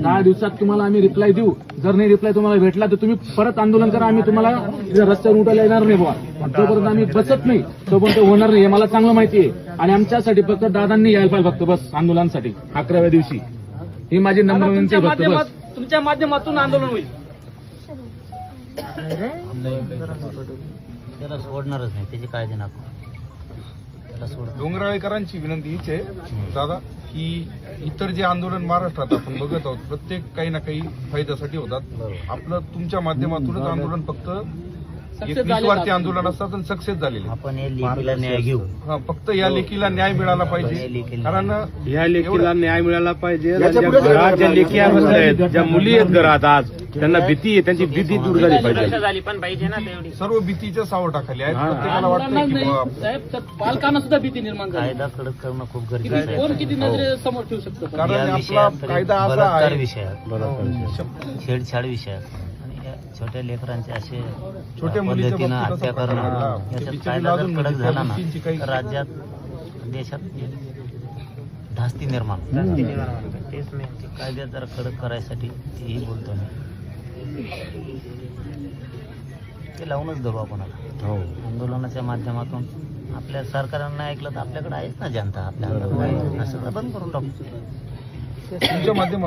10 दिवसात तुम्हाला आम्ही रिप्लाय देऊ. जर नाही रिप्लाय तुम्हाला भेटला तर तुम्ही परत आंदोलन करा. आम्ही तुम्हाला रस्त्यावर उठायला येणार नाही बुवा. जोपर्यंत आम्ही बसत नाही तोपर्यंत होणार नाही हे मला चांगलं माहिती आहे. आणि आमच्यासाठी फक्त दादांनी यायला पाहिजे फक्त बस आंदोलनासाठी 11व्या दिवशी. ही माझी नम्र विनंती आहे फक्त बस. तुमच्या माध्यमातून आंदोलन होईल. त्याला सोडणारच नाही, त्याची काळजी नको. त्याला सोड. डोंगराळेकरांची विनंती हीच आहे दादा की इतर जे आंदोलन महाराष्ट्रात आपण बघत आहोत प्रत्येक काही ना काही फायद्यासाठी होतात. आपलं तुमच्या माध्यमातूनच आंदोलन फक्त 21 वरती आंदोलन असतात आणि सक्सेस झालेले. आपण या लेखीला न्याय घेऊ. फक्त या लेखीला न्याय मिळाला पाहिजे. कारण या लेखीला न्याय मिळाला पाहिजे. घरात ज्या लेखी आहेत, ज्या मुली आहेत घरात आज, त्यांना भीती आहे, त्यांची भीती दूर झाली पाहिजे. झाली पण पाहिजे ना तेवढी. सर्व भीतीच्या सावटाखाली आहेत. प्रत्येकाला वाटतं की साहेब तर पालकांना सुद्धा भीती निर्माण झाली. कायदा कडक करणं खूप गरजेचं आहे. कोण किती नजरे समोर ठेवू शकतो. कारण या आपला विषयात कायदा असा बलात्कार आहे विषय आहे, छेडछाड विषय आहे. आणि या छोट्या लेकरांचे असे छोट्या मुलीच्या पद्धतीनं बाबतीत हत्या असं करणं, हा. याच्यात बिचारी कायदा जर लाजून कडक म्हणजे झाला त्या ना गोष्टींची काही- तर राज्यात देशात धास्ती निर्माण तेच नाही. कायद्यात जरा कडक करायसाठी तेही बोलतो मी. ते लावूनच धरू आपण आता. आंदोलनाच्या माध्यमातून आपल्या सरकारनं ऐकलं तर आपल्याकडे आहेच ना जनता. आपल्या असं तर बंद करून टाकू. तुमच्या माध्यमातून